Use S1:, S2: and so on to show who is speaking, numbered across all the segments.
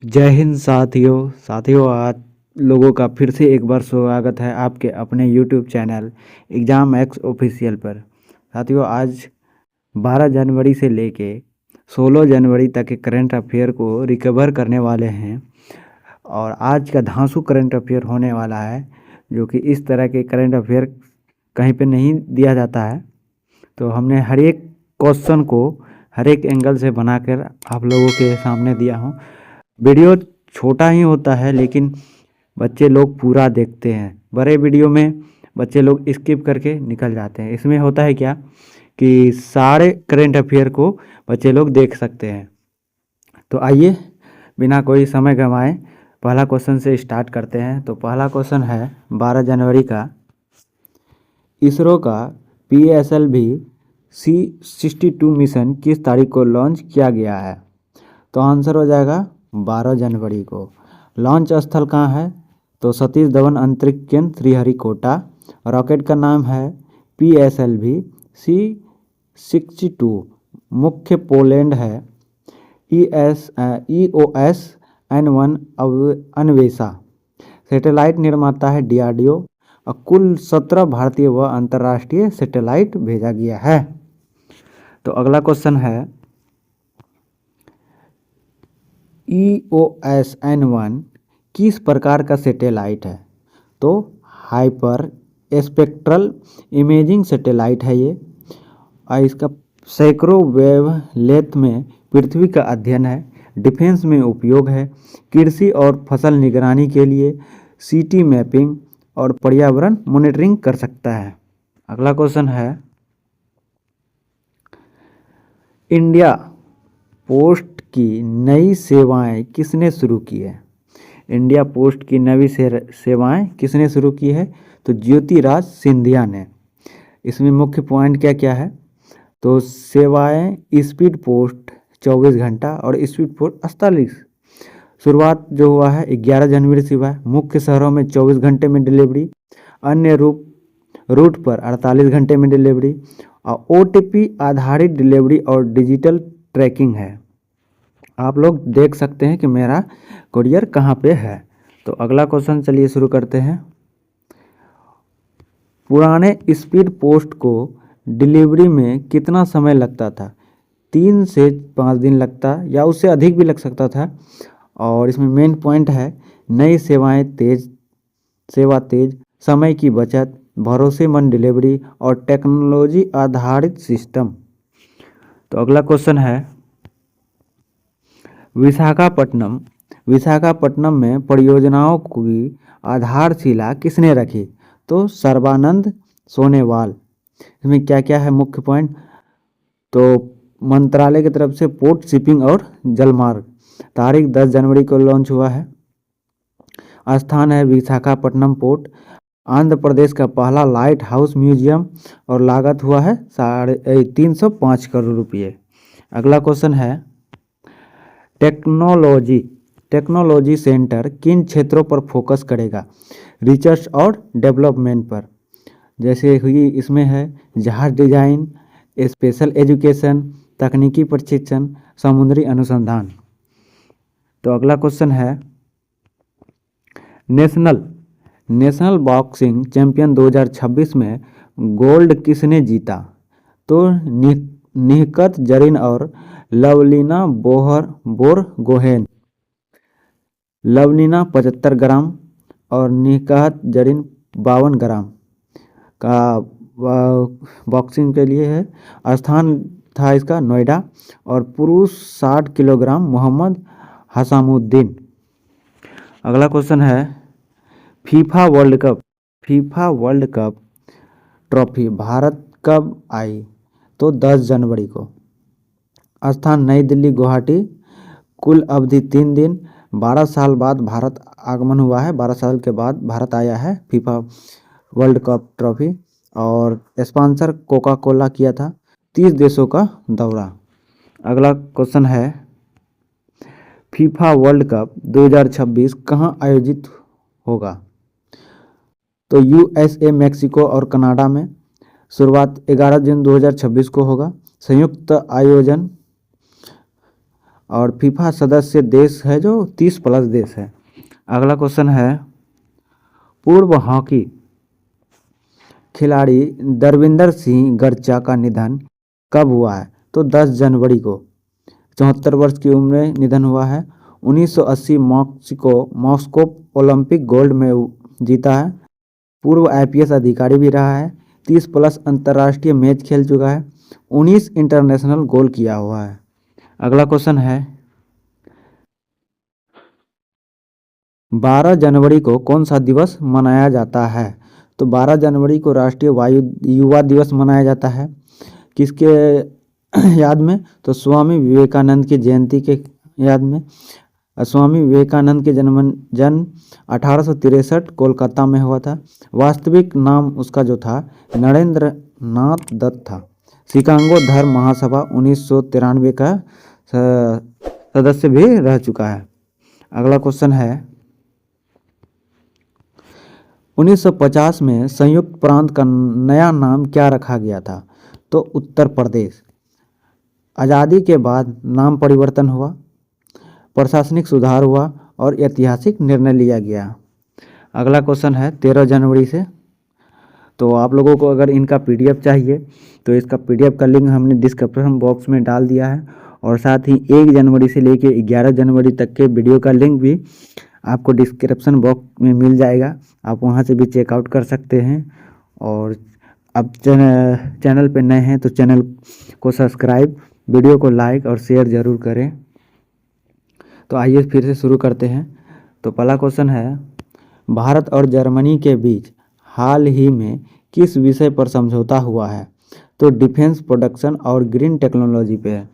S1: जय हिंद साथियों आप लोगों का फिर से एक बार स्वागत है आपके अपने YouTube channel exam x official पर। साथियों आज 12 जनवरी से लेके 16 जनवरी तक के करंट अफेयर को रिकवर करने वाले हैं और आज का धांसू करंट अफेयर होने वाला है, जो कि इस तरह के करंट अफेयर कहीं पे नहीं दिया जाता है। तो हमने हर एक क्वेश्चन को हर एक एंगल से बनाकर आप लोगों के सामने दिया हूँ। वीडियो छोटा ही होता है लेकिन बच्चे लोग पूरा देखते हैं। बड़े वीडियो में बच्चे लोग स्किप करके निकल जाते हैं। इसमें होता है क्या कि सारे करंट अफेयर को बच्चे लोग देख सकते हैं। तो आइए बिना कोई समय गंवाए पहला क्वेश्चन से स्टार्ट करते हैं। तो पहला क्वेश्चन है 12 जनवरी का, इसरो का PSLV C62 मिशन किस तारीख को लॉन्च किया गया है? तो आंसर हो जाएगा 12 जनवरी को। लॉन्च स्थल कहाँ है? तो सतीश धवन अंतरिक्ष केंद्र श्रीहरिकोटा। रॉकेट का नाम है PSLV C62। मुख्य पोलैंड है EOS N1 अन्वेषा। सैटेलाइट निर्माता है DRDO और कुल 17 भारतीय व अंतर्राष्ट्रीय सैटेलाइट भेजा गया है। तो अगला क्वेश्चन है EOS N1 किस प्रकार का सैटेलाइट है? तो हाइपर स्पेक्ट्रल इमेजिंग सैटेलाइट है ये, और इसका सैकड़ों वेवलेंथ में पृथ्वी का अध्ययन है। डिफेंस में उपयोग है। कृषि और फसल निगरानी के लिए सिटी मैपिंग और पर्यावरण मॉनिटरिंग कर सकता है। अगला क्वेश्चन है इंडिया पोस्ट की नई सेवाएं किसने शुरू की है? इंडिया पोस्ट की नई सेवाएं किसने शुरू की है? तो ज्योतिराज सिंधिया ने। इसमें मुख्य पॉइंट क्या क्या है? तो सेवाएं स्पीड पोस्ट 24 घंटा और स्पीड पोस्ट 48। शुरुआत जो हुआ है 11 जनवरी से हुआ है। मुख्य शहरों में 24 घंटे में डिलीवरी, अन्य रूट पर 48 घंटे में डिलीवरी, और OTP आधारित डिलीवरी और डिजिटल ट्रैकिंग है। आप लोग देख सकते हैं कि मेरा कुरियर कहाँ पे है। तो अगला क्वेश्चन चलिए शुरू करते हैं। पुराने स्पीड पोस्ट को डिलीवरी में कितना समय लगता था? 3 से 5 दिन लगता या उससे अधिक भी लग सकता था। और इसमें मेन पॉइंट है नई सेवाएं सेवा तेज, समय की बचत, भरोसेमंद डिलीवरी और टेक्नोलॉजी आधारित सिस्टम। तो अगला क्वेश्चन है विशाखापट्टनम में परियोजनाओं की आधारशिला किसने रखी? तो सर्बानंद सोनोवाल। इसमें क्या क्या है मुख्य पॉइंट? तो मंत्रालय की तरफ से पोर्ट शिपिंग और जलमार्ग। तारीख 10 जनवरी को लॉन्च हुआ है। स्थान है विशाखापट्टनम पोर्ट। आंध्र प्रदेश का पहला लाइट हाउस म्यूजियम और लागत हुआ है 305 करोड़ रुपये। अगला क्वेश्चन है टेक्नोलॉजी सेंटर किन क्षेत्रों पर फोकस करेगा? रिसर्च और डेवलपमेंट पर, जैसे हुई इसमें है जहाज डिजाइन, स्पेशल एजुकेशन, तकनीकी प्रशिक्षण, समुद्री अनुसंधान। तो अगला क्वेश्चन है नेशनल बॉक्सिंग चैंपियन 2026 में गोल्ड किसने जीता? तो निहकत जरीन और लवलीना बोरगोहेन। लवलीना 75 ग्राम और निहकत जरीन 52 ग्राम का बॉक्सिंग के लिए है। स्थान था इसका नोएडा। और पुरुष 60 किलोग्राम मोहम्मद हसामुद्दीन। अगला क्वेश्चन है FIFA world cup trophy Bharat कब आई? तो 10 जनवरी को। स्थान नई दिल्ली गुवाहाटी। कुल अवधि 3 दिन। 12 साल बाद भारत आगमन हुआ है। 12 साल के बाद भारत आया है फीफा वर्ल्ड कप ट्रॉफी। और स्पॉन्सर कोका कोला किया था। 30 देशों का दौरा। अगला क्वेश्चन है फीफा वर्ल्ड कप 2026 कहाँ आयोजित होगा? तो USA, मेक्सिको और कनाडा में। शुरुआत 11 जून 2026 को होगा। संयुक्त आयोजन और फीफा सदस्य देश है जो 30+ देश है। अगला क्वेश्चन है, पूर्व हॉकी खिलाड़ी दरविंदर सिंह गर्चा का निधन कब हुआ है? तो 10 जनवरी को। 74 वर्ष की उम्र में निधन हुआ है। 1980 मॉस्को ओलंपिक गोल्ड में जीता है। पूर्व आईपीएस अधिकारी भी रहा है। 30+ अंतर्राष्ट्रीय मैच खेल चुका है। 19 इंटरनेशनल गोल किया हुआ है। अगला क्वेश्चन है, 12 जनवरी को कौन सा दिवस मनाया जाता है? तो 12 जनवरी को राष्ट्रीय वायु युवा दिवस मनाया जाता है। किसके याद में? तो स्वामी विवेकानंद की जयंती के याद में। स्वामी विवेकानंद के जन्म 1863 कोलकाता में हुआ था। वास्तविक नाम उसका जो था नरेंद्र नाथ दत्त था। शिकागो धर्म महासभा 1993 का सदस्य भी रह चुका है। अगला क्वेश्चन है, 1950 में संयुक्त प्रांत का नया नाम क्या रखा गया था? तो उत्तर प्रदेश। आज़ादी के बाद नाम परिवर्तन हुआ, प्रशासनिक सुधार हुआ और ऐतिहासिक निर्णय लिया गया। अगला क्वेश्चन है 13 जनवरी से। तो आप लोगों को अगर इनका पीडीएफ चाहिए तो इसका पीडीएफ का लिंक हमने डिस्क्रिप्शन बॉक्स में डाल दिया है, और साथ ही 1 जनवरी से लेकर 11 जनवरी तक के वीडियो का लिंक भी आपको डिस्क्रिप्शन बॉक्स में मिल जाएगा। आप वहां से भी चेकआउट कर सकते हैं। और अब चैनल पे नए हैं तो चैनल को सब्सक्राइब, वीडियो को लाइक और शेयर ज़रूर करें। तो आइए फिर से शुरू करते हैं। तो पहला क्वेश्चन है, भारत और जर्मनी के बीच हाल ही में किस विषय पर समझौता हुआ है? तो डिफेंस प्रोडक्शन और ग्रीन टेक्नोलॉजी पे है।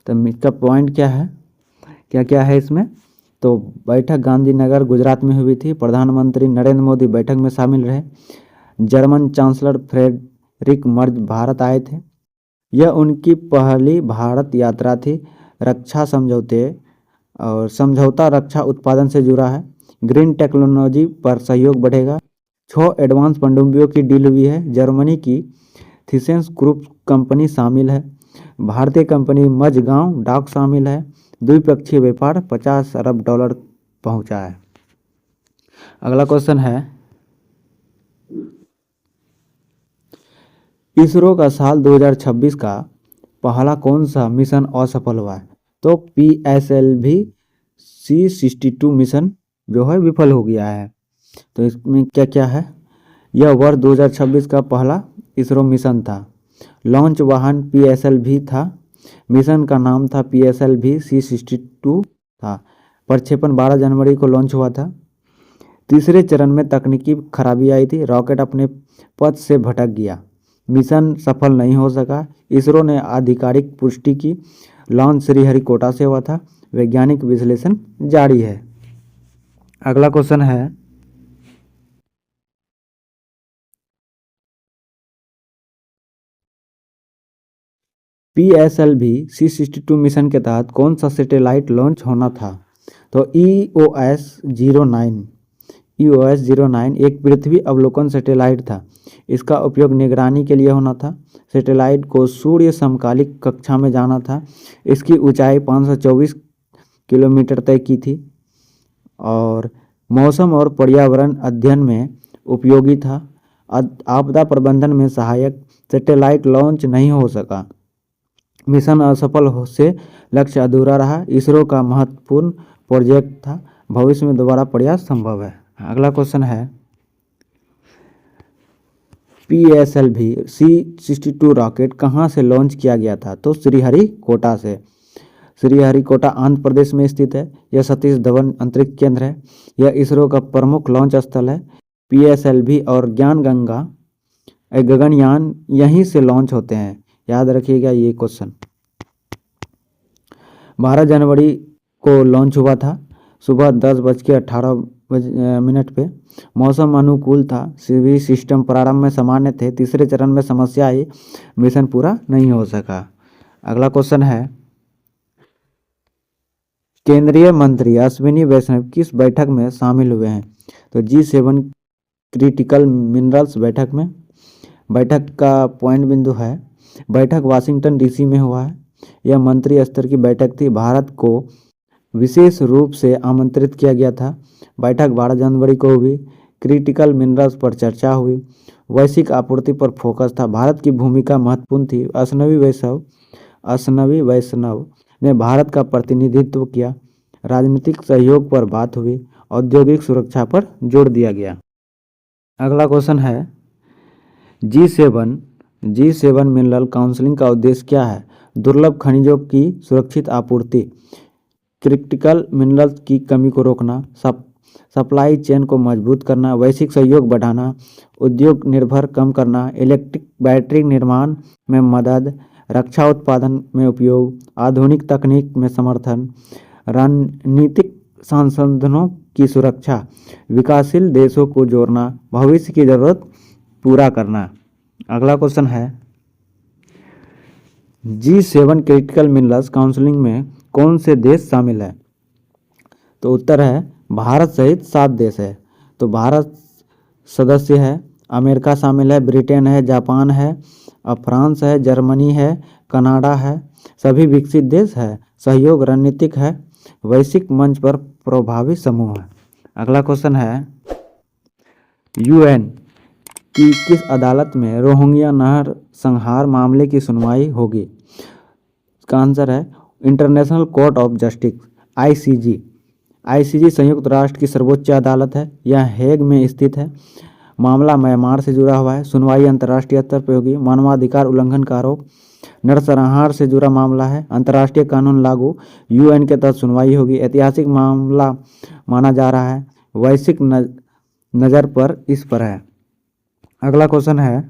S1: तो इसका पॉइंट क्या है, क्या क्या है इसमें? तो बैठक गांधीनगर गुजरात में हुई थी। प्रधानमंत्री नरेंद्र मोदी बैठक में शामिल रहे। German chancellor Friedrich Merz Bharat आए थे। यह उनकी पहली भारत यात्रा थी। रक्षा समझौते और समझौता रक्षा उत्पादन से जुड़ा है। ग्रीन टेक्नोलॉजी पर सहयोग बढ़ेगा। 6 एडवांस पनडुब्बियों की डील हुई है। जर्मनी की थिसेंस ग्रुप कंपनी शामिल है। भारतीय कंपनी मझगांव डॉक शामिल है। द्विपक्षीय व्यापार $50 अरब पहुंचा है। अगला क्वेश्चन है, इसरो का साल 2026 का पहला कौन सा मिशन असफल हुआ है? तो PSLV C62 मिशन जो है विफल हो गया है। तो इसमें क्या क्या है? यह वर्ष 2026 का पहला इसरो मिशन था। लॉन्च वाहन PSLV था। मिशन का नाम था PSLV C62 था। प्रक्षेपण 12 जनवरी को लॉन्च हुआ था। तीसरे चरण में तकनीकी खराबी आई थी। रॉकेट अपने पथ से भटक गया। मिशन सफल नहीं हो सका। इसरो ने आधिकारिक पुष्टि की। लॉन्च श्रीहरिकोटा से हुआ था। वैज्ञानिक विश्लेषण जारी है। अगला क्वेश्चन है, PSLV C62 मिशन के तहत कौन सा सैटेलाइट लॉन्च होना था? तो EOS-09 एक पृथ्वी अवलोकन सैटेलाइट था। इसका उपयोग निगरानी के लिए होना था। सैटेलाइट को सूर्य समकालिक कक्षा में जाना था। इसकी ऊंचाई 524 किलोमीटर तय की थी और मौसम और पर्यावरण अध्ययन में उपयोगी था। आपदा प्रबंधन में सहायक। सैटेलाइट लॉन्च नहीं हो सका। मिशन असफल से लक्ष्य अधूरा रहा। इसरो का महत्वपूर्ण प्रोजेक्ट था। भविष्य में दोबारा प्रयास संभव है। अगला क्वेश्चन है, PSLV C62 रॉकेट कहाँ से लॉन्च किया गया था? तो श्रीहरिकोटा से। श्रीहरिकोटा आंध्र प्रदेश में स्थित है। यह सतीश धवन अंतरिक्ष केंद्र है। यह इसरो का प्रमुख लॉन्च स्थल है। PSLV और गगनयान यहीं से लॉन्च होते हैं। याद रखिएगा ये क्वेश्चन। 12 जनवरी को लॉन्च हुआ था। सुबह 10:18 पे। मौसम अनुकूल था। सभी सिस्टम प्रारंभ में सामान्य थे। तीसरे चरण में समस्या आई। मिशन पूरा नहीं हो सका। अगला क्वेश्चन है, केंद्रीय मंत्री अश्विनी वैष्णव किस बैठक में शामिल हुए हैं? तो G7 क्रिटिकल मिनरल्स बैठक में। बैठक का पॉइंट बिंदु है, बैठक वाशिंगटन DC में हुआ है। यह मंत्री स्तर की बैठक थी। भारत को विशेष रूप से आमंत्रित किया गया था। बैठक 12 जनवरी को हुई। क्रिटिकल मिनरल्स पर चर्चा हुई। वैश्विक आपूर्ति पर फोकस था। भारत की भूमिका महत्वपूर्ण थी। अश्नवी वैष्णव ने भारत का प्रतिनिधित्व किया। राजनीतिक सहयोग पर बात हुई। औद्योगिक सुरक्षा पर जोर दिया गया। अगला क्वेश्चन है G7 मिनरल काउंसिल का उद्देश्य क्या है? दुर्लभ खनिजों की सुरक्षित आपूर्ति, क्रिटिकल मिनरल्स की कमी को रोकना, सप्लाई चेन को मजबूत करना, वैश्विक सहयोग बढ़ाना, उद्योग निर्भर कम करना, इलेक्ट्रिक बैटरी निर्माण में मदद, रक्षा उत्पादन में उपयोग, आधुनिक तकनीक में समर्थन, रणनीतिक संसाधनों की सुरक्षा, विकासशील देशों को जोड़ना, भविष्य की जरूरत पूरा करना। अगला क्वेश्चन है G7 क्रिटिकल मिनरल्स काउंसिल में कौन से देश शामिल है? तो उत्तर है भारत सहित 7 देश है। तो भारत सदस्य है, अमेरिका शामिल है, ब्रिटेन है, जापान है, फ्रांस है, जर्मनी है, कनाडा है, सभी विकसित देश है। सहयोग रणनीतिक है, वैश्विक मंच पर प्रभावी समूह है। अगला क्वेश्चन है यूएन की किस अदालत में रोहिंग्या नहर संहार मामले की सुनवाई होगी? इसका आंसर है international court of justice ICG संयुक्त राष्ट्र की सर्वोच्च अदालत है। यह हेग में स्थित है। मामला म्यांमार से जुड़ा हुआ है। सुनवाई अंतर्राष्ट्रीय स्तर पर होगी। मानवाधिकार उल्लंघन का आरोप, नरसंहार से जुड़ा मामला है। अंतर्राष्ट्रीय कानून लागू, यूएन के तहत सुनवाई होगी। ऐतिहासिक मामला माना जा रहा है। वैश्विक नज़र पर इस पर है। अगला क्वेश्चन है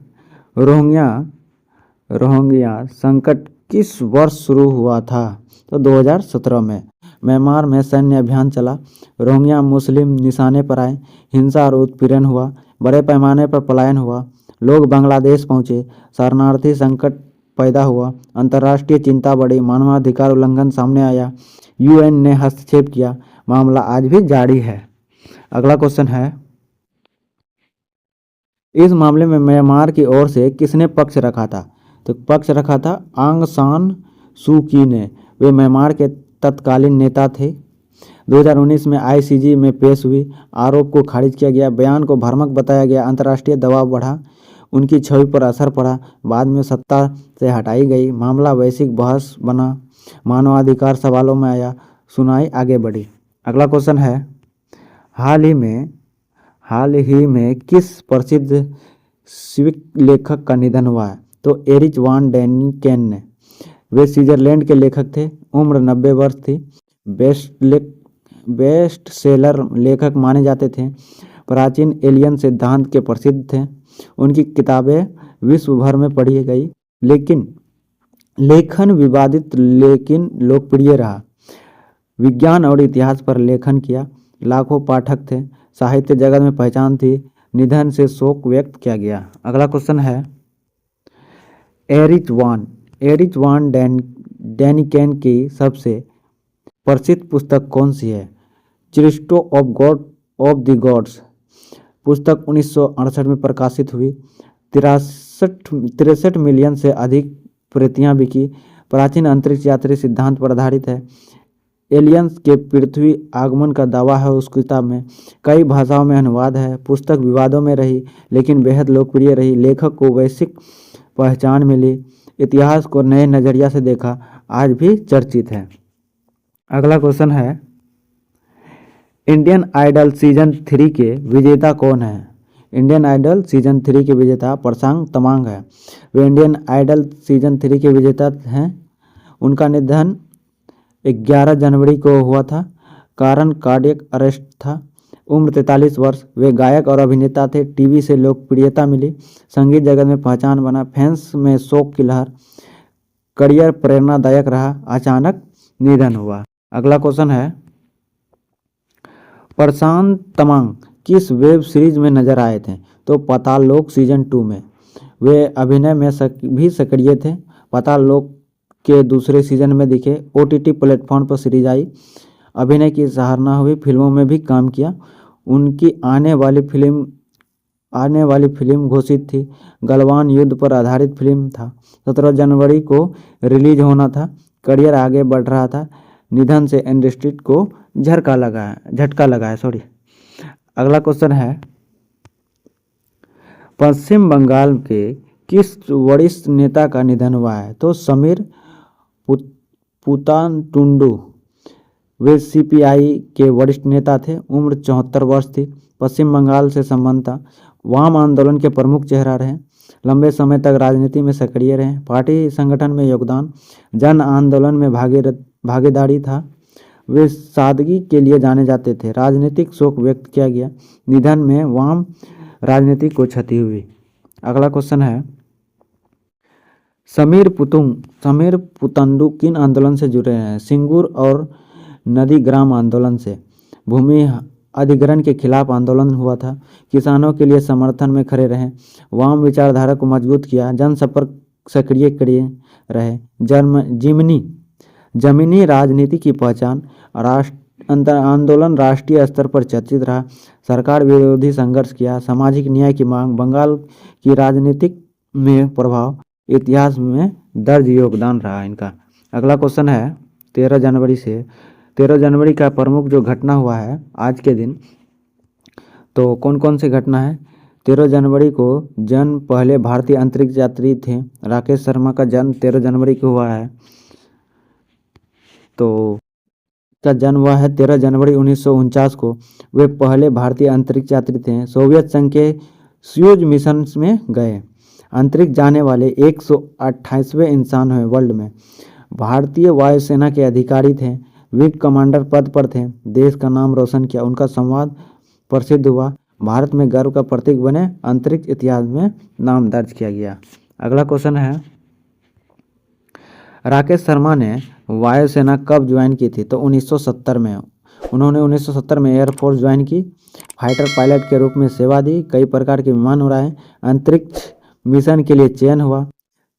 S1: रोहिंग्या संकट किस वर्ष शुरू हुआ था? तो 2017 में। म्यांमार में सैन्य अभियान चला। रोहिंग्या मुस्लिम निशाने पर आए। हिंसा और उत्पीड़न हुआ। बड़े पैमाने पर पलायन हुआ। लोग बांग्लादेश पहुंचे। शरणार्थी संकट पैदा हुआ। अंतर्राष्ट्रीय चिंता बढ़ी। मानवाधिकार उल्लंघन सामने आया। यूएन ने हस्तक्षेप किया। मामला आज भी जारी है। अगला क्वेश्चन है इस मामले में म्यांमार की ओर से किसने पक्ष रखा था? तो पक्ष रखा था आंग सान सू की ने। वे म्यांमार के तत्कालीन नेता थे। 2019 में आईसीजी में पेश हुई। आरोप को खारिज किया गया। बयान को भ्रामक बताया गया। अंतर्राष्ट्रीय दबाव बढ़ा। उनकी छवि पर असर पड़ा। बाद में सत्ता से हटाई गई। मामला वैश्विक बहस बना। मानवाधिकार सवालों में आया। सुनवाई आगे बढ़ी। अगला क्वेश्चन है हाल ही में किस प्रसिद्ध स्वीडिश लेखक का निधन हुआ है? तो एरिच वान डेनिकेन ने। वे स्विट्जरलैंड के लेखक थे। उम्र 90 वर्ष थी। बेस्ट सेलर लेखक माने जाते थे। प्राचीन एलियन सिद्धांत के प्रसिद्ध थे। उनकी किताबें विश्व भर में पढ़ी गई। लेखन विवादित लेकिन लोकप्रिय रहा। विज्ञान और इतिहास पर लेखन किया। लाखों पाठक थे। साहित्य जगत में पहचान थी। निधन से शोक व्यक्त किया गया। अगला क्वेश्चन है एरिच वान डेनिकेन की सबसे प्रसिद्ध पुस्तक कौन सी है? चिरिस्टो ऑफ द गॉड्स पुस्तक 1968 में प्रकाशित हुई। 63 मिलियन से अधिक प्रतियां बिकी। प्राचीन अंतरिक्ष यात्री सिद्धांत पर आधारित है। एलियंस के पृथ्वी आगमन का दावा है उस किताब में। कई भाषाओं में अनुवाद है। पुस्तक विवादों में रही लेकिन बेहद लोकप्रिय रही। लेखक को वैश्विक पहचान मिली। इतिहास को नए नज़रिया से देखा। आज भी चर्चित है। अगला क्वेश्चन है इंडियन आइडल सीजन 3 के विजेता कौन है? इंडियन आइडल सीजन 3 के विजेता प्रशांत तमांग है। वे इंडियन आइडल सीजन 3 के विजेता हैं। उनका निधन 11 जनवरी को हुआ था। कारण कार्डियक अरेस्ट था। उम्र 43 वर्ष। वे गायक और अभिनेता थे। टीवी से लोकप्रियता मिली। संगीत जगत में पहचान बना। फैंस में शोक की लहर। करियर प्रेरणादायक रहा। अचानक निधन हुआ। अगला क्वेश्चन है प्रशांत तमांग किस वेब सीरीज में नजर आए थे? तो पाताल लोक सीजन 2 में। वे अभिनय में भी सक्रिय थे। पाताल लोक के दूसरे सीजन में दिखे। ओटीटी प्लेटफॉर्म पर सीरीज आई। अभिनय की सराहना हुई। फिल्मों में भी काम किया। उनकी आने वाली फिल्म आने वाली फिल्म घोषित थी। गलवान युद्ध पर आधारित फिल्म था। 17 जनवरी को रिलीज होना था। करियर आगे बढ़ रहा था। निधन से इंडस्ट्री को झटका लगा है। सॉरी। अगला क्वेश्चन है, पश्चिम बंगाल के किस वरिष्ठ नेता का निधन हुआ है? तो समीर पुतान टुंडू। वे सीपीआई के वरिष्ठ नेता थे। उम्र 74 वर्ष थी। पश्चिम बंगाल से संबंध था। वाम आंदोलन के प्रमुख चेहरा रहे। लंबे समय तक राजनीति में सक्रिय रहे। पार्टी संगठन में योगदान, जन आंदोलन में भागीदारी था। वे सादगी के लिए जाने जाते थे। राजनीतिक शोक व्यक्त किया गया। निधन में वाम राजनीति को क्षति हुई। अगला क्वेश्चन है, समीर पुतंडु किन आंदोलन से जुड़े हैं? सिंगूर और नदी ग्राम आंदोलन से। भूमि अधिग्रहण के खिलाफ आंदोलन हुआ था। किसानों के लिए समर्थन में खड़े रहे। वाम विचारधारा को मजबूत किया। जनसंपर्क सक्रिय रहे। जमीनी राजनीति की पहचान। आंदोलन राष्ट्रीय स्तर पर चर्चित रहा। सरकार विरोधी संघर्ष किया। सामाजिक न्याय की मांग। बंगाल की राजनीतिक में प्रभाव। इतिहास में दर्ज योगदान रहा इनका। अगला क्वेश्चन है, 13 जनवरी का प्रमुख जो घटना हुआ है आज के दिन, तो कौन कौन सी घटना है? 13 जनवरी को जन्म पहले भारतीय अंतरिक्ष यात्री थे राकेश शर्मा का जन्म 13 जनवरी को हुआ है। तो का जन्म हुआ है 13 जनवरी 1949 को। वे पहले भारतीय अंतरिक्ष यात्री थे। सोवियत संघ के सोयूज मिशन में गए। अंतरिक्ष जाने वाले 128वें इंसान हैं वर्ल्ड में। भारतीय वायुसेना के अधिकारी थे। विंग कमांडर पद पर थे। देश का नाम रोशन किया। उनका संवाद प्रसिद्ध हुआ। भारत में गर्व का प्रतीक बने। अंतरिक्ष इतिहास में नाम दर्ज किया गया। अगला क्वेश्चन है, राकेश शर्मा ने वायुसेना कब ज्वाइन की थी? तो 1970 में। उन्होंने 1970 में एयरफोर्स ज्वाइन की। फाइटर पायलट के रूप में सेवा दी। कई प्रकार के विमान उड़ाए। अंतरिक्ष मिशन के लिए चयन हुआ।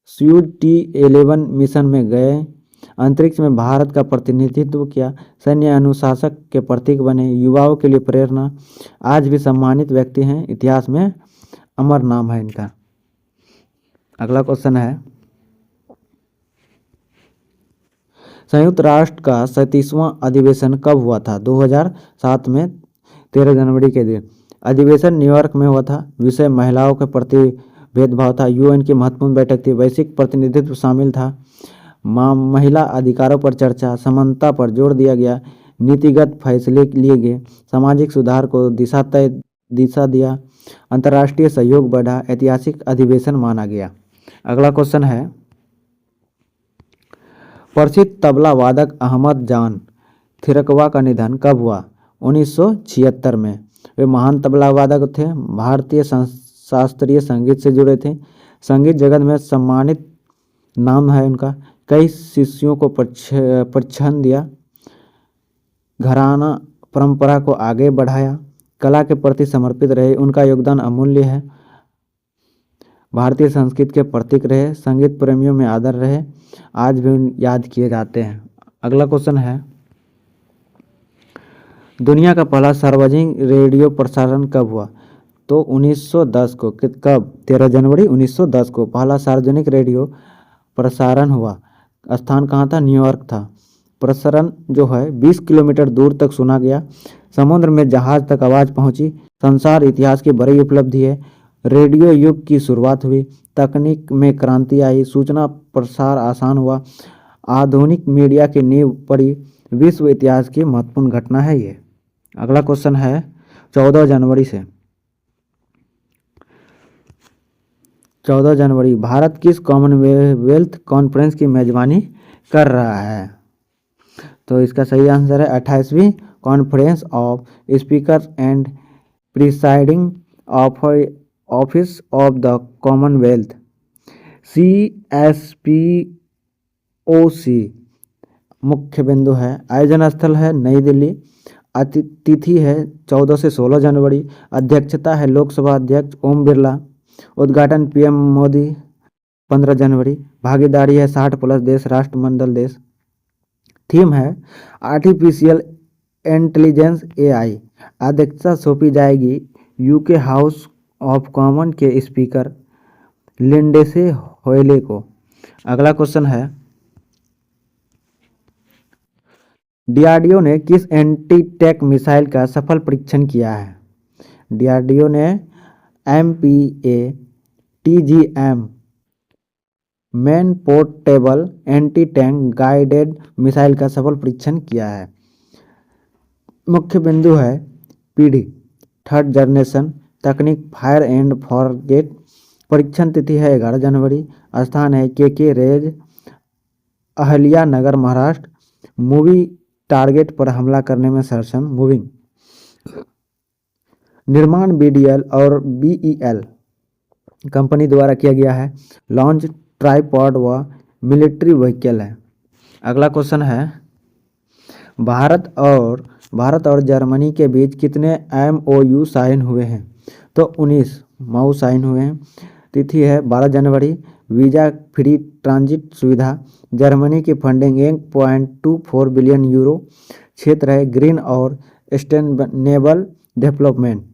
S1: सोयूज T11 मिशन में गए। अंतरिक्ष में भारत का प्रतिनिधित्व किया। सैन्य अनुशासन के प्रतीक बने। युवाओं के लिए प्रेरणा। आज भी सम्मानित व्यक्ति हैं। इतिहास में अमर नाम है इनका। अगला क्वेश्चन है, संयुक्त राष्ट्र का 37वां अधिवेशन कब हुआ था? 2007 में 13 जनवरी के दिन। अधिवेशन न्यूयॉर्क में हुआ था। विषय महिलाओं के प्रति भेदभाव था। यूएन की महत्वपूर्ण बैठक थी। वैश्विक प्रतिनिधित्व शामिल था। महिला अधिकारों पर चर्चा। समानता पर जोर दिया गया। नीतिगत फैसले लिए गए। सामाजिक सुधार को दिशा दिया। अंतर्राष्ट्रीय सहयोग बढ़ा। ऐतिहासिक अधिवेशन माना गया। अगला क्वेश्चन है, प्रसिद्ध तबला वादक अहमद जान थिरकवा का निधन कब हुआ? 1976 में। वे महान तबला वादक थे। भारतीय शास्त्रीय संगीत से जुड़े थे। संगीत जगत में सम्मानित नाम है उनका। कई शिष्यों को प्रशिक्षण दिया। घराना परंपरा को आगे बढ़ाया। कला के प्रति समर्पित रहे। उनका योगदान अमूल्य है। भारतीय संस्कृति के प्रतीक रहे। संगीत प्रेमियों में आदर रहे। आज भी याद किए जाते हैं। अगला क्वेश्चन है, दुनिया का पहला सार्वजनिक रेडियो प्रसारण कब हुआ? तो 1910 को। कब? 13 जनवरी 1910 को पहला सार्वजनिक रेडियो प्रसारण हुआ। स्थान कहाँ था? न्यूयॉर्क था। प्रसारण जो है 20 किलोमीटर दूर तक सुना गया। समुद्र में जहाज तक आवाज़ पहुंची। संसार इतिहास की बड़ी उपलब्धि है। रेडियो युग की शुरुआत हुई। तकनीक में क्रांति आई। सूचना प्रसार आसान हुआ। आधुनिक मीडिया की नींव पड़ी। विश्व इतिहास की महत्वपूर्ण घटना है ये। अगला क्वेश्चन है, 14 जनवरी से 14 जनवरी भारत किस कॉमनवेल्थ कॉन्फ्रेंस की मेजबानी कर रहा है? तो इसका सही आंसर है 28वीं conference of speakers and presiding office of the Commonwealth CSPOC। मुख्य बिंदु है, आयोजन स्थल है नई दिल्ली। तिथि है 14 से 16 जनवरी। अध्यक्षता है लोकसभा अध्यक्ष ओम बिरला। उद्घाटन PM मोदी 15 जनवरी। भागीदारी है 60+ देश, राष्ट्रमंडल देश। थीम है आर्टिफिशियल इंटेलिजेंस AI। अध्यक्षता सौंपी जाएगी UK हाउस ऑफ कॉमन के स्पीकर लिंडेसे होयले को। अगला क्वेश्चन है, डीआरडीओ ने किस एंटी टैंक मिसाइल का सफल परीक्षण किया है? डीआरडीओ ने MPA-TGM man portable anti tank guided missile का सफल परीक्षण किया है। मुख्य बिंदु है पीढ़ी थर्ड जनरेशन तकनीक फायर एंड फॉरगेट। परीक्षण तिथि है 11 जनवरी। स्थान है के रेज अहल्या नगर महाराष्ट्र। मूवी टारगेट पर हमला करने में सक्षम मूविंग। निर्माण BDL और BEL कंपनी द्वारा किया गया है। लॉन्च ट्राइपॉड व मिलिट्री व्हीकल है। अगला क्वेश्चन है, भारत और जर्मनी के बीच कितने MOU साइन हुए हैं? तो 19 MOU साइन हुए हैं। तिथि है 12 जनवरी। वीज़ा फ्री ट्रांजिट सुविधा। जर्मनी की फंडिंग 1.24 बिलियन यूरो। क्षेत्र है ग्रीन और सस्टेनेबल डेवलपमेंट।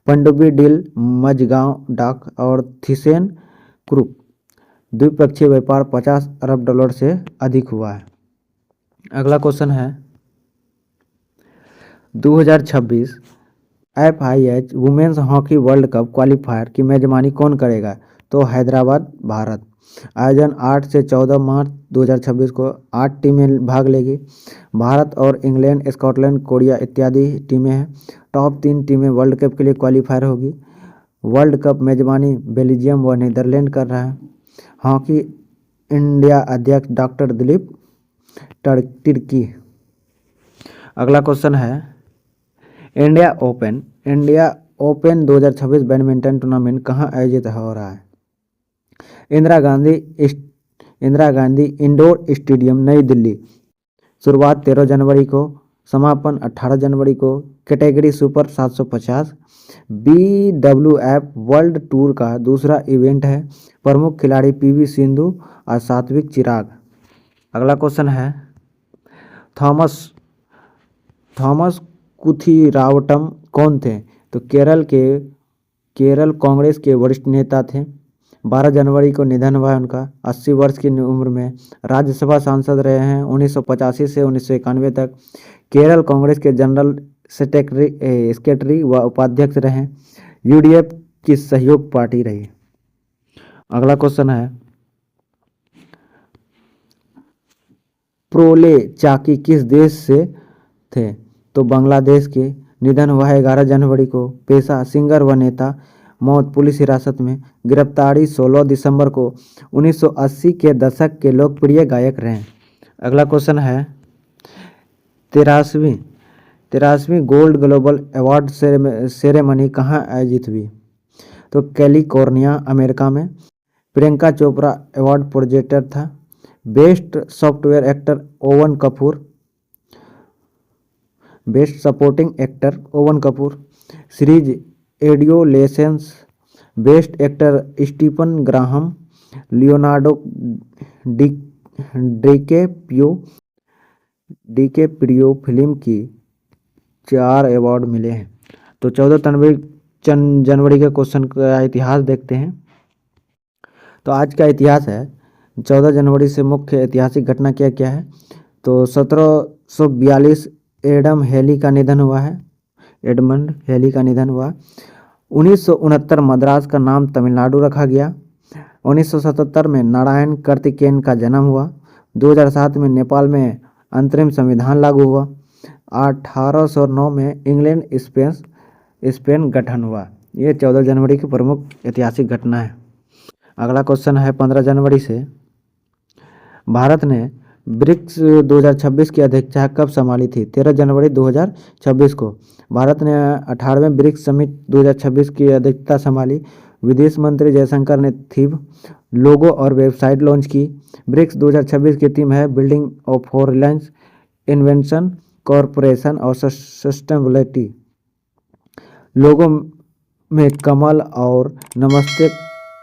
S1: पनडुब्बी डील मझगांव डाक और थिसेन क्रूप। द्विपक्षीय व्यापार 50 अरब डॉलर से अधिक हुआ है। अगला क्वेश्चन है, 2026 FIH women's hockey world cup qualifier की मेजबानी कौन करेगा? तो हैदराबाद भारत। आयोजन 8 से 14 मार्च 2026 को 8 टीमें भाग लेगी। भारत और इंग्लैंड, स्कॉटलैंड, कोरिया इत्यादि टीमें हैं। टॉप 3 टीमें वर्ल्ड कप के लिए क्वालिफायर होगी। वर्ल्ड कप मेजबानी बेल्जियम व नीदरलैंड कर रहा है। हॉकी इंडिया अध्यक्ष डॉक्टर दिलीप तिर्की। अगला क्वेश्चन है, इंडिया ओपन 2026 बैडमिंटन टूर्नामेंट कहाँ आयोजित हो रहा है? इंदिरा गांधी इंडोर स्टेडियम नई दिल्ली। शुरुआत 13 जनवरी को, समापन 18 जनवरी को। Category super 750। BWF world tour का दूसरा इवेंट है। प्रमुख खिलाड़ी PV सिंधु और सात्विक चिराग। अगला क्वेश्चन है, थॉमस कुथीरावटम कौन थे? तो केरल कांग्रेस के वरिष्ठ नेता थे। 12 जनवरी को निधन हुआ है उनका। 80 वर्ष की उम्र में राज्यसभा सांसद रहे हैं। 1985 से 1991 तक केरल कांग्रेस के जनरल सेक्रेटरी व उपाध्यक्ष रहे। UDF की सहयोग पार्टी रही। अगला क्वेश्चन है, प्रोले चाकी किस देश से थे? तो बांग्लादेश के। निधन हुआ है 11 जनवरी को। पेशा सिंगर व नेता। मौत पुलिस हिरासत में। गिरफ्तारी 16 दिसंबर को। 1980 के दशक के लोकप्रिय गायक रहे। अगला क्वेश्चन है, 13वीं गोल्ड ग्लोबल अवार्ड सेरेमनी कहाँ आयोजित हुई? तो कैलिफोर्निया अमेरिका में। प्रियंका चोपड़ा अवार्ड प्रोजेक्टर था। Best software actor Owen Cooper. Best supporting actor Owen Cooper. Series Adolescence. Best actor Stephen Graham. Leonardo DiCaprio film की 4 अवार्ड मिले हैं। तो 14 जनवरी के क्वेश्चन का इतिहास देखते हैं। तो आज का इतिहास है, 14 जनवरी से मुख्य ऐतिहासिक घटना क्या क्या है? तो 1742 एडमंड हेली का निधन हुआ। 1969 मद्रास का नाम तमिलनाडु रखा गया। 1977 में नारायण कार्तिकेयन का जन्म हुआ। 2007 में नेपाल में अंतरिम संविधान लागू हुआ। 1809 में इंग्लैंड स्पेन गठन हुआ। ये 14 जनवरी की प्रमुख ऐतिहासिक घटना है। अगला क्वेश्चन है, 15 जनवरी से भारत ने ब्रिक्स 2026 की अध्यक्षता कब संभाली थी? 13 जनवरी 2026 को। भारत ने 18वें ब्रिक्स समिट 2026 की अध्यक्षता संभाली। विदेश मंत्री जयशंकर ने थीम, लोगो और वेबसाइट लॉन्च की। ब्रिक्स 2026 की थीम है building for Reliance, invention, corporation और सस्टेनेबिलिटी। लोगो में कमल और नमस्ते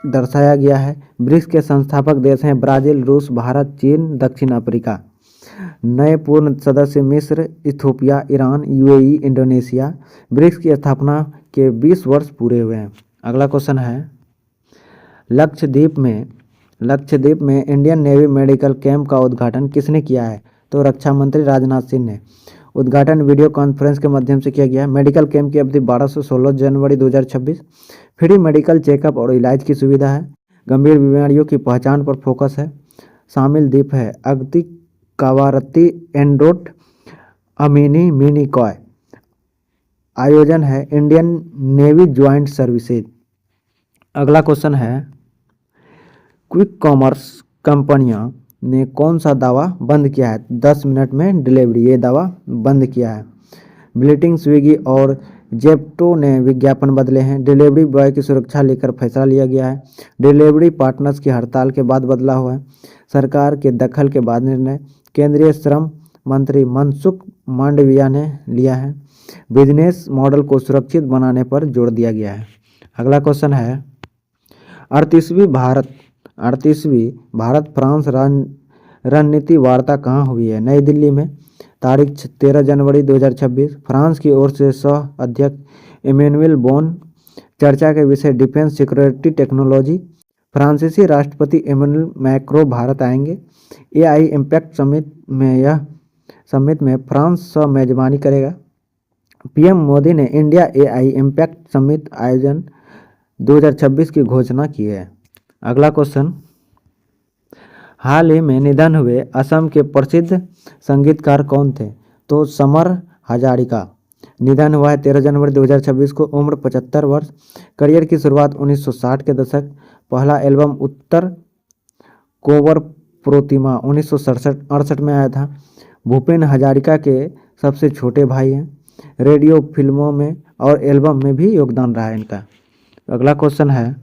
S1: दर्शाया गया है। ब्रिक्स के संस्थापक देश हैं ब्राज़ील, रूस, भारत, चीन, दक्षिण अफ्रीका। नए पूर्ण सदस्य मिस्र, Ethiopia, Iran, UAE, Indonesia. BRICS की स्थापना के 20 वर्ष पूरे हुए हैं। अगला क्वेश्चन है, लक्षद्वीप में इंडियन नेवी मेडिकल कैंप का उद्घाटन किसने किया है? तो रक्षा मंत्री राजनाथ सिंह ने। उद्घाटन वीडियो कॉन्फ्रेंस के माध्यम से किया गया। मेडिकल कैंप की अवधि 12 से 16 जनवरी 2026। फ्री मेडिकल चेकअप और इलाज की सुविधा है। गंभीर बीमारियों की पहचान पर फोकस है। शामिल द्वीप है अगती, कावारत्ती, एंडोट, अमीनी, मिनिकॉय। आयोजन है इंडियन नेवी ज्वाइंट सर्विसेज। अगला क्वेश्चन है, क्विक कॉमर्स कंपनियां ने कौन सा दावा बंद किया है? 10 मिनट में डिलीवरी, ये दावा बंद किया है। ब्लिटिंग, स्विगी और जेप्टो ने विज्ञापन बदले हैं। डिलीवरी बॉय की सुरक्षा लेकर फैसला लिया गया है। डिलीवरी पार्टनर्स की हड़ताल के बाद बदला हुआ है। सरकार के दखल के बाद निर्णय। केंद्रीय श्रम मंत्री मनसुख मांडविया ने लिया है। बिजनेस मॉडल को सुरक्षित बनाने पर जोर दिया गया है। अगला क्वेश्चन है, 38वीं भारत फ्रांस रणनीति वार्ता कहाँ हुई है? नई दिल्ली में। तारीख 13 जनवरी 2026। फ्रांस की ओर से सह अध्यक्ष इमैनुअल बोन। चर्चा के विषय डिफेंस, सिक्योरिटी, टेक्नोलॉजी। फ्रांसीसी राष्ट्रपति इमैनुअल मैक्रों भारत आएंगे। एआई इम्पैक्ट समिट में फ्रांस सह मेजबानी करेगा। पीएम मोदी ने इंडिया एआई इम्पैक्ट समिट आयोजन 2026 की घोषणा की है। अगला क्वेश्चन, हाल ही में निधन हुए असम के प्रसिद्ध संगीतकार कौन थे? तो समर हजारिका। निधन हुआ है 13 जनवरी 2026 को, उम्र 75 वर्ष। करियर की शुरुआत 1960 के दशक। पहला एल्बम उत्तर कोवर प्रोतिमा 1967 में आया था। भूपेन हजारिका के सबसे छोटे भाई हैं। रेडियो, फिल्मों में और एल्बम में भी योगदान रहा है इनका। अगला क्वेश्चन है,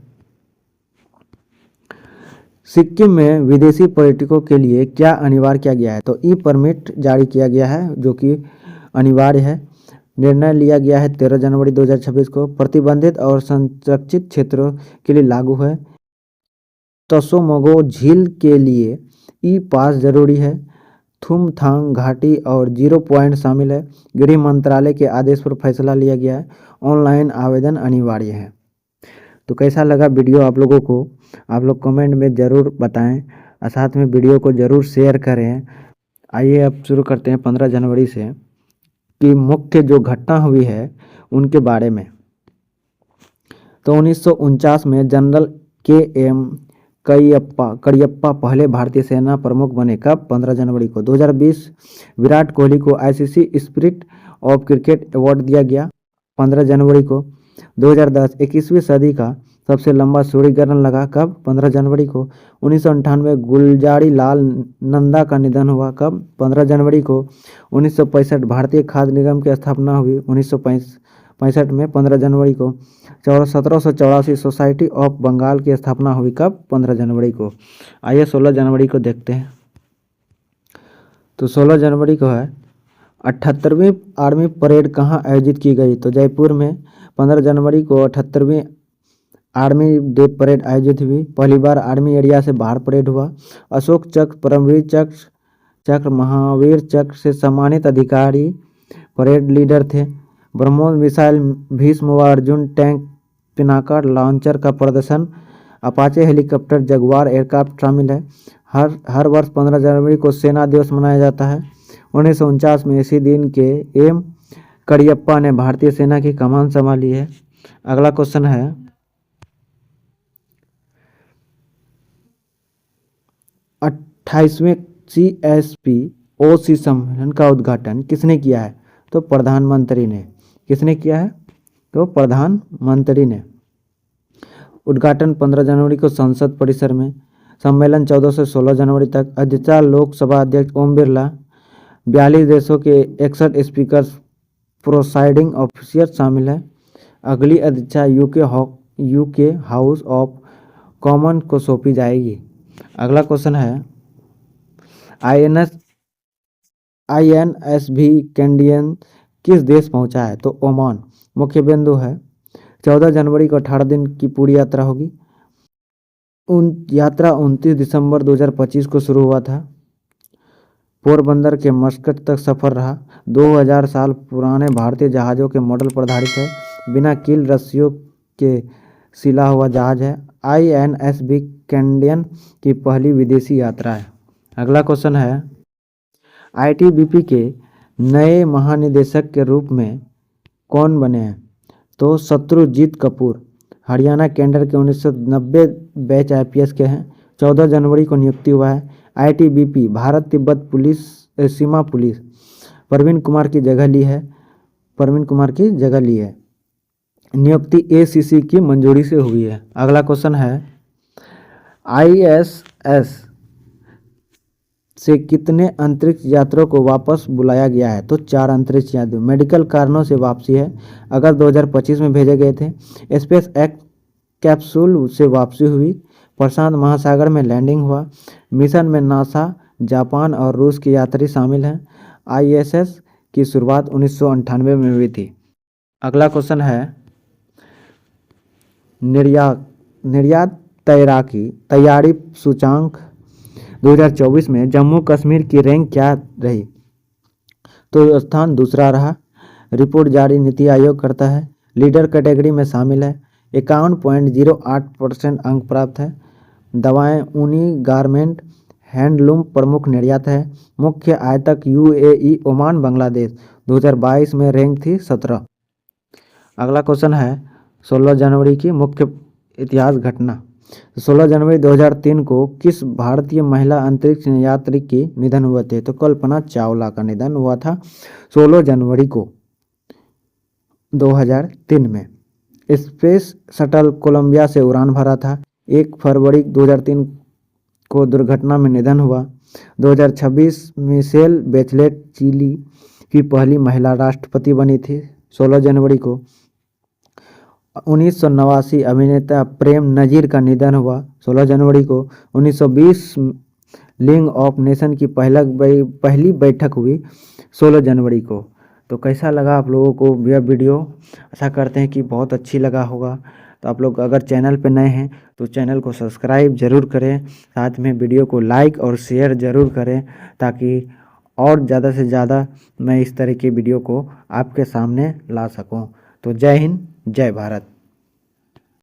S1: सिक्किम में विदेशी पर्यटकों के लिए क्या अनिवार्य किया गया है? तो ई परमिट जारी किया गया है जो कि अनिवार्य है। निर्णय लिया गया है 13 जनवरी 2026 को। प्रतिबंधित और संरक्षित क्षेत्रों के लिए लागू है। तसोमगो झील के लिए ई पास जरूरी है। थुमथांग घाटी और 0 पॉइंट शामिल है। गृह मंत्रालय के आदेश पर फैसला लिया गया है। ऑनलाइन आवेदन अनिवार्य है। तो कैसा लगा वीडियो आप लोगों को? आप लोग कमेंट में ज़रूर बताएं और साथ में वीडियो को ज़रूर शेयर करें। आइए अब शुरू करते हैं 15 जनवरी से कि मुख्य जो घटना हुई है उनके बारे में। तो 1949 में जनरल के.एम. करियप्पा पहले भारतीय सेना प्रमुख बने। कब? 15 जनवरी को। 2020 विराट कोहली को ICC spirit of cricket award दिया गया 15 जनवरी को। 2010 21वीं सदी का सबसे लंबा सूर्यग्रहण लगा। कब? 15 जनवरी को। 1998 गुलजारी लाल नंदा का निधन हुआ। कब? 15 जनवरी को। 1965 भारतीय खाद्य निगम की स्थापना हुई 1965 में 15 जनवरी को। 1784 सोसाइटी ऑफ बंगाल की स्थापना हुई। कब? 15 जनवरी को। आइए 16 जनवरी को देखते हैं। तो 16 जनवरी को है 78वीं आर्मी परेड कहाँ आयोजित की गई? तो जयपुर में। 15 जनवरी को 78वीं आर्मी डे परेड आयोजित हुई। पहली बार आर्मी एरिया से बाहर परेड हुआ। अशोक चक्र, परमवीर चक्र, महावीर चक्र से सम्मानित अधिकारी परेड लीडर थे। ब्रह्मोस मिसाइल, भीष्म व अर्जुन टैंक, पिनाका लॉन्चर का प्रदर्शन, अपाचे हेलीकॉप्टर, जगुआर एयरक्राफ्ट शामिल है। हर वर्ष 15 जनवरी को सेना दिवस मनाया जाता है। 1949 में इसी दिन के एम करियप्पा ने भारतीय सेना की कमान संभाली है। अगला क्वेश्चन है, 28वें CSPOC सम्मेलन का उद्घाटन किसने किया है? तो प्रधानमंत्री ने। किसने किया है? तो प्रधानमंत्री ने। उद्घाटन 15 जनवरी को संसद परिसर में। सम्मेलन 14 से 16 जनवरी तक। अध्यक्षता लोकसभा अध्यक्ष ओम बिरला। 42 देशों के 61 स्पीकर, प्रोसाइडिंग ऑफिसर शामिल है। अगली अध्यक्षता यूके हाउस ऑफ कॉमन को सौंपी जाएगी। अगला क्वेश्चन है, INSV कैंडियन किस देश पहुंचा है? तो ओमान। मुख्य बिंदु है 14 जनवरी को 18 दिन की पूरी यात्रा होगी। यात्रा 29 दिसंबर 2025 को शुरू हुआ था। पोरबंदर के मस्कट तक सफ़र रहा। 2000 साल पुराने भारतीय जहाज़ों के मॉडल पर आधारित है। बिना कील रस्सियों के सिला हुआ जहाज़ है। INSB कैनेडियन की पहली विदेशी यात्रा है। अगला क्वेश्चन है, ITBP के नए महानिदेशक के रूप में कौन बने हैं? तो शत्रुजीत कपूर हरियाणा कैडर के 1990 बैच IPS के हैं। 14 जनवरी को नियुक्ति हुआ है। ITBP भारत तिब्बत पुलिस सीमा पुलिस प्रवीण कुमार की जगह ली है। नियुक्ति ACC की मंजूरी से हुई है। अगला क्वेश्चन है, ISS से कितने अंतरिक्ष यात्रियों को वापस बुलाया गया है? तो 4 अंतरिक्ष यात्री मेडिकल कारणों से वापसी है। अगस्त 2025 में भेजे गए थे। स्पेस एक्स कैप्सूल से वापसी हुई। प्रशांत महासागर में लैंडिंग हुआ। मिशन में नासा, जापान और रूस के यात्री शामिल हैं। ISS की शुरुआत 1998 में हुई थी। अगला क्वेश्चन है, निर्यात तैयारी सूचांक 2024 में जम्मू कश्मीर की रैंक क्या रही? तो स्थान दूसरा रहा। रिपोर्ट जारी नीति आयोग करता है। लीडर कैटेगरी में शामिल है। 51.08% अंक प्राप्त है। दवाएं, ऊनी गारमेंट, हैंडलूम प्रमुख निर्यात है। मुख्य आयातक UAE, ओमान, बांग्लादेश। 2022 में रैंक थी 17। अगला क्वेश्चन है, 16 जनवरी की मुख्य इतिहास घटना। 16 जनवरी 2003 को किस भारतीय महिला अंतरिक्ष यात्री की निधन हुए थे? तो कल्पना चावला का निधन हुआ था 16 जनवरी को 2003 में। स्पेस शटल कोलंबिया से उड़ान भरा था। 1 फरवरी 2003 को दुर्घटना में निधन हुआ। 2026 मिशेल बेचलेट चिली की पहली महिला राष्ट्रपति बनी थी 16 जनवरी को। 1989 अभिनेता प्रेम नजीर का निधन हुआ 16 जनवरी को। 1920 लीग ऑफ नेशन की पहली बैठक हुई 16 जनवरी को। तो कैसा लगा आप लोगों को यह वीडियो? आशा करते हैं कि बहुत अच्छी लगा होगा। तो आप लोग अगर चैनल पे नए हैं तो चैनल को सब्सक्राइब ज़रूर करें, साथ में वीडियो को लाइक और शेयर ज़रूर करें, ताकि और ज़्यादा से ज़्यादा मैं इस तरह की वीडियो को आपके सामने ला सकूं। तो जय हिंद, जय भारत।